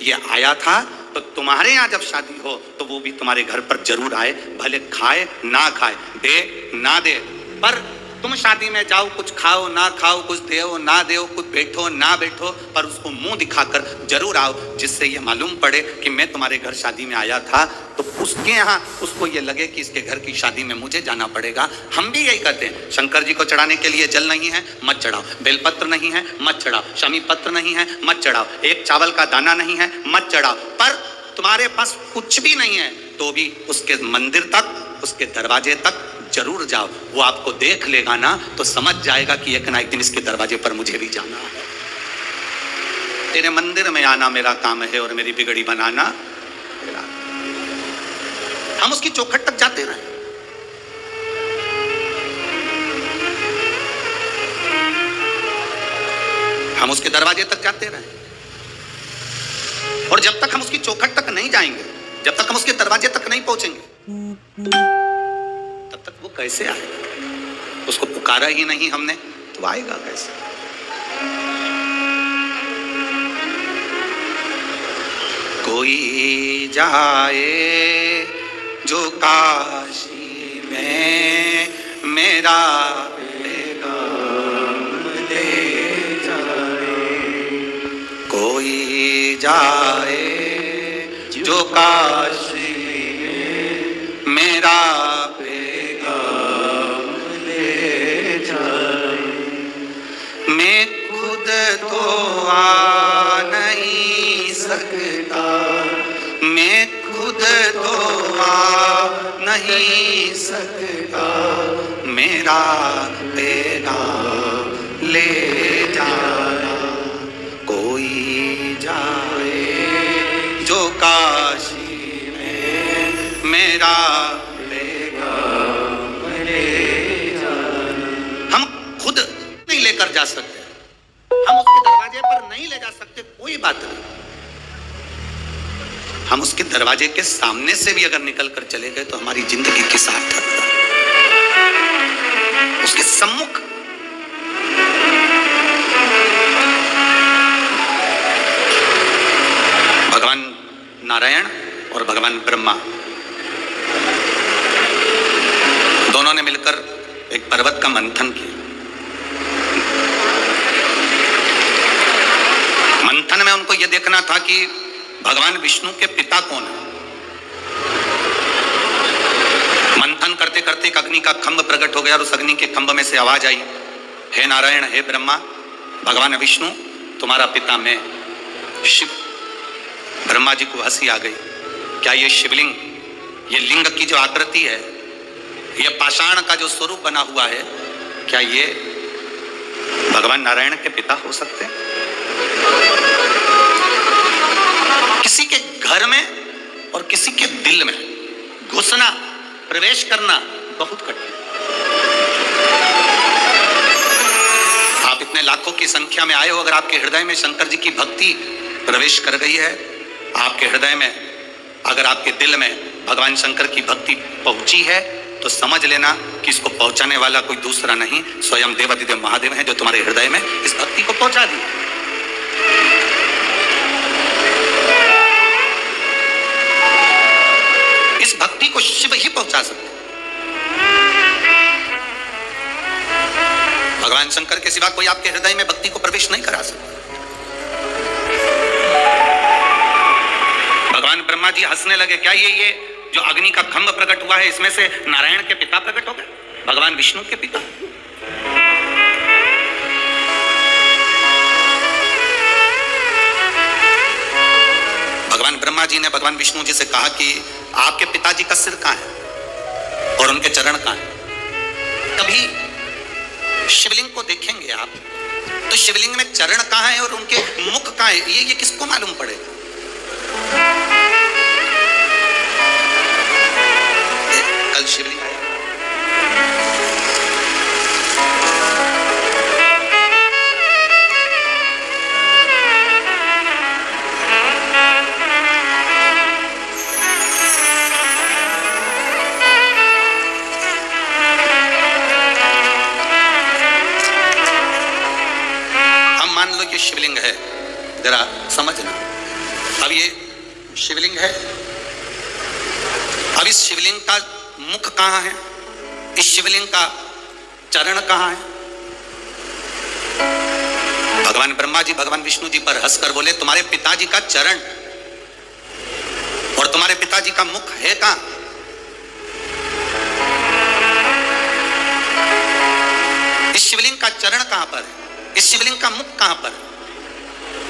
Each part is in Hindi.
ये आया था तो तुम्हारे यहाँ जब शादी हो तो वो भी तुम्हारे घर पर जरूर आए, भले खाए ना खाए, दे ना दे, पर तुम शादी में जाओ, कुछ खाओ ना खाओ, कुछ देओ ना देओ, कुछ बैठो ना बैठो, पर उसको मुंह दिखाकर जरूर आओ, जिससे ये मालूम पड़े कि मैं तुम्हारे घर शादी में आया था। तो उसके यहाँ उसको ये लगे कि इसके घर की शादी में मुझे जाना पड़ेगा। हम भी यही कहते हैं, शंकर जी को चढ़ाने के लिए जल नहीं है मत चढ़ाओ, बेलपत्र नहीं है मत चढ़ाओ, शमी पत्र नहीं है मत चढ़ाओ, एक चावल का दाना नहीं है मत चढ़ाओ, पर तुम्हारे पास कुछ भी नहीं है तो भी उसके मंदिर तक, उसके दरवाजे तक जरूर जाओ। वो आपको देख लेगा ना तो समझ जाएगा कि एक ना एक दिन इसके दरवाजे पर मुझे भी जाना है। तेरे मंदिर में आना मेरा काम है और मेरी बिगड़ी बनाना। हम उसकी चौखट तक जाते रहे, हम उसके दरवाजे तक जाते रहे, और जब तक हम उसकी चौखट तक नहीं जाएंगे, जब तक हम उसके दरवाजे तक नहीं पहुंचेंगे, तब तक वो कैसे आएगा? उसको पुकारा ही नहीं हमने तो आएगा कैसे? कोई जाए जो काशी में मेरा पैगाम ले जाए, कोई जाए जो काशी में मेरा पैगाम ले जाए। मैं खुद तो आ नहीं सकता, मैं खुद तो आ नहीं सकता, मेरा पैगाम ले जाना। कोई जाए जो काशी में मेरा पैगाम ले जाना। हम खुद नहीं लेकर जा सकते, हम उसके दरवाजे पर नहीं ले जा सकते, कोई बात नहीं, हम उसके दरवाजे के सामने से भी अगर निकल कर चले गए तो हमारी जिंदगी की सार्थकता उसके सम्मुख। भगवान नारायण और भगवान ब्रह्मा दोनों ने मिलकर एक पर्वत का मंथन किया। मंथन में उनको यह देखना था कि भगवान विष्णु के पिता कौन है। मंथन करते करते एक अग्नि का खंभ प्रकट हो गया और उस अग्नि के खंभ में से आवाज आई, हे नारायण, हे ब्रह्मा, भगवान विष्णु तुम्हारा पिता मैं शिव। ब्रह्मा जी को हंसी आ गई, क्या ये शिवलिंग, ये लिंग की जो आकृति है, ये पाषाण का जो स्वरूप बना हुआ है, क्या ये भगवान नारायण के पिता हो सकते हैं? किसी के घर में और किसी के दिल में घुसना, प्रवेश करना बहुत कठिन। आप इतने लाखों की संख्या में आए हो, अगर आपके हृदय में शंकर जी की भक्ति प्रवेश कर गई है, आपके हृदय में, अगर आपके दिल में भगवान शंकर की भक्ति पहुंची है, तो समझ लेना कि इसको पहुंचाने वाला कोई दूसरा नहीं, स्वयं देवाधिदेव महादेव है जो तुम्हारे हृदय में इस भक्ति को पहुंचा दी। इस भक्ति को शिव ही पहुंचा सकते। भगवान शंकर के सिवा कोई आपके हृदय में भक्ति को प्रवेश नहीं करा सकता। भगवान ब्रह्मा जी हंसने लगे, क्या ये जो अग्नि का खंभ प्रकट हुआ है, इसमें से नारायण के पिता प्रकट हो गए, भगवान विष्णु के पिता। भगवान ब्रह्मा जी ने भगवान विष्णु जी से कहा कि आपके पिताजी का सिर कहां है और उनके चरण कहां है? कभी शिवलिंग को देखेंगे आप तो शिवलिंग में चरण कहां है और उनके मुख कहां है, ये किसको मालूम पड़ेगा? कल शिवलिंग आया, हम मान लो ये शिवलिंग है, जरा समझना। अब ये शिवलिंग है। अब इस शिवलिंग का मुख कहां है, इस शिवलिंग का चरण कहां है? भगवान ब्रह्मा जी भगवान विष्णु जी पर हंसकर बोले, तुम्हारे पिताजी का चरण और तुम्हारे पिताजी का मुख है कहां? इस शिवलिंग का चरण कहां पर है, इस शिवलिंग का मुख कहां पर है?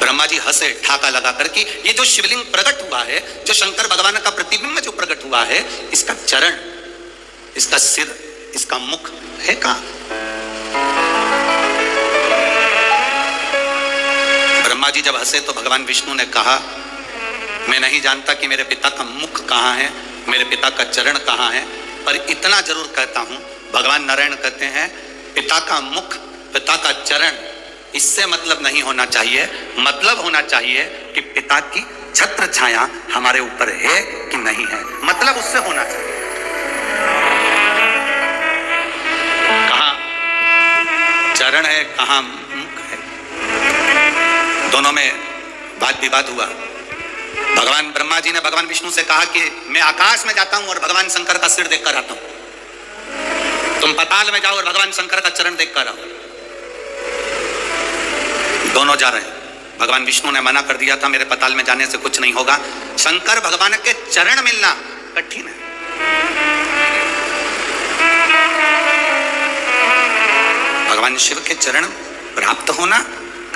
ब्रह्मा जी हंसे ठाका लगाकर कि ये जो शिवलिंग प्रकट हुआ है, जो शंकर भगवान का प्रतिबिंब जो प्रकट हुआ है, इसका चरण, इसका सिर, इसका मुख है कहां? ब्रह्मा जी जब हंसे तो भगवान विष्णु ने कहा, मैं नहीं जानता कि मेरे पिता का मुख कहां है, मेरे पिता का चरण कहां है, पर इतना जरूर कहता हूं, भगवान नारायण कहते हैं, पिता का मुख, पिता का चरण, इससे मतलब नहीं होना चाहिए। मतलब होना चाहिए कि पिता की छत्र छाया हमारे ऊपर है कि नहीं है, मतलब उससे होना चाहिए। कहां चरण है, कहां मुख है, दोनों में वाद विवाद हुआ। भगवान ब्रह्मा जी ने भगवान विष्णु से कहा कि मैं आकाश में जाता हूं और भगवान शंकर का सिर देखकर आता हूं, तुम पाताल में जाओ और भगवान शंकर का चरण देखकर आओ। दोनों जा रहे हैं। भगवान विष्णु ने मना कर दिया था, मेरे पाताल में जाने से कुछ नहीं होगा, शंकर भगवान के चरण मिलना कठिन है। भगवान शिव के चरण प्राप्त होना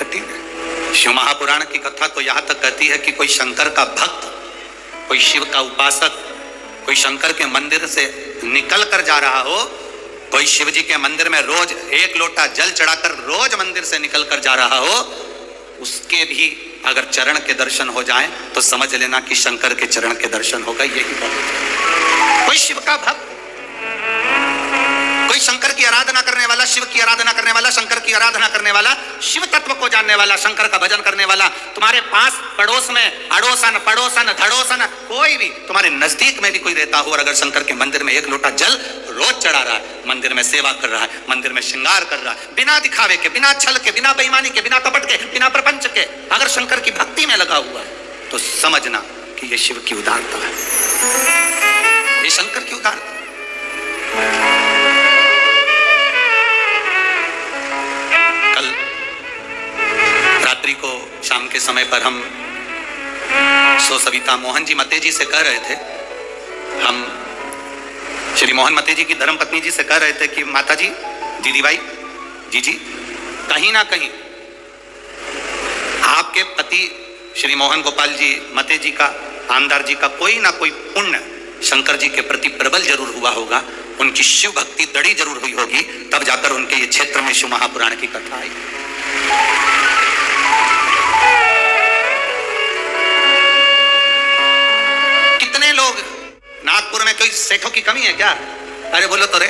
कठिन है। शिव महापुराण की कथा तो यहां तक कहती है कि कोई शंकर का भक्त, कोई शिव का उपासक, कोई शंकर के मंदिर से निकल कर जा रहा हो, कोई शिव जी के मंदिर में रोज एक लोटा जल चढ़ाकर रोज मंदिर से निकल कर जा रहा हो, उसके भी अगर चरण के दर्शन हो जाएं तो समझ लेना कि शंकर के चरण के दर्शन हो गए। यही बहुत। कोई शिव का भक्त, कोई शंकर की आराधना करने वाला, शिव की आराधना करने वाला, शंकर की आराधना करने वाला, शिव तत्व को जानने वाला, शंकर का भजन करने वाला, तुम्हारे पास पड़ोस में अड़ोसन पड़ोसन धड़ोसन कोई भी तुम्हारे नजदीक में भी कोई रहता हो और अगर शंकर के मंदिर में एक लोटा जल रोज चढ़ा रहा है, मंदिर में सेवा कर रहा है, मंदिर में श्रृंगार कर रहा है, बिना दिखावे के, बिना छल के, बिना बेईमानी के, बिना कपट के, बिना प्रपंच के, अगर शंकर की भक्ति में लगा हुआ है तो समझना कि यह शिव की उदारता है, ये शंकर की उदारता। कल रात्रि को शाम के समय पर हम सविता मोहन जी मते जी से कह रहे थे, हम श्री मोहन मते जी की धर्मपत्नी जी से कह रहे थे कि माता जी, दीदी भाई, जी कहीं ना कहीं आपके पति श्री मोहन गोपाल जी मते जी का, आमदार जी का कोई ना कोई पुण्य शंकर जी के प्रति प्रबल जरूर हुआ होगा, उनकी शिव भक्ति दड़ी जरूर हुई होगी, तब जाकर उनके ये क्षेत्र में शिव महापुराण की कथा आई। कितने लोग, नागपुर में कोई सेठों की कमी है क्या? अरे बोलो तो रे,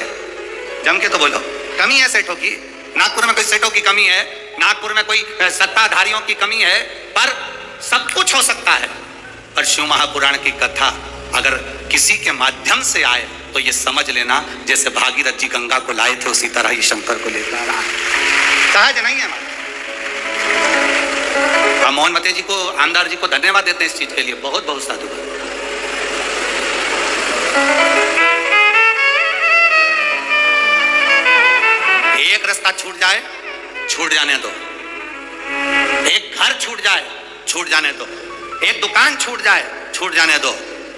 जम के तो बोलो, कमी है सेठों की? नागपुर में कोई सेठों की कमी है? नागपुर में कोई सत्ताधारियों की कमी है? पर सब कुछ हो सकता है, पर शिव महापुराण की कथा अगर किसी के माध्यम से आए तो ये समझ लेना जैसे भागीरथ जी गंगा को लाए थे उसी तरह ही शंकर को लेकर आ रहा है। सहज नहीं है। हम मोहन मते जी को, आमदार जी को धन्यवाद देते हैं इस चीज के लिए, बहुत बहुत साधुवाद। एक रास्ता छूट जाए, छूट जाने दो। एक घर छूट जाए, छूट जाने दो। एक दुकान छूट जाए, छूट जाने दो।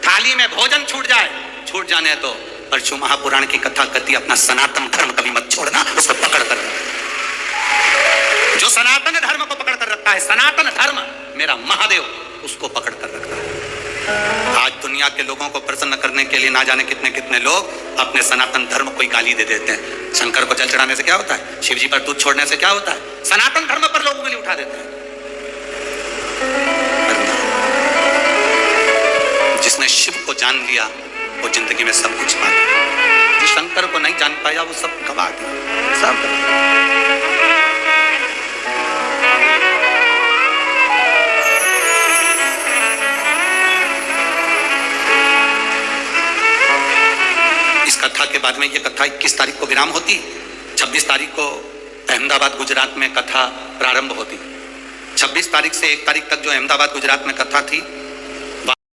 थाली में भोजन छूट जाए, छूट जाने दो। पर शिव महापुराण की कथा कहती है अपना सनातन धर्म कभी मत छोड़ना, उसको पकड़ कर। जो सनातन धर्म को पकड़ कर रखता है, सनातन धर्म मेरा महादेव, उसको पकड़ कर रखता है। आज दुनिया के लोगों को प्रसन्न करने के लिए ना जाने कितने कितने लोग अपने सनातन धर्म को गाली दे देते हैं। शंकर को जल चढ़ाने से क्या होता है? शिव जी पर दूध छोड़ने से क्या होता है? सनातन धर्म पर लोग उंगली उठा देते हैं। जिसने शिव को जान लिया वो जिंदगी में सब कुछ पा गया। जो शंकर को नहीं जान पाया वो सब गवा दिया, सब। इस कथा के बाद में ये कथा 21 तारीख को विराम होती, 26 तारीख को अहमदाबाद गुजरात में कथा प्रारंभ होती। 26 तारीख से 1 तारीख तक जो अहमदाबाद गुजरात में कथा थी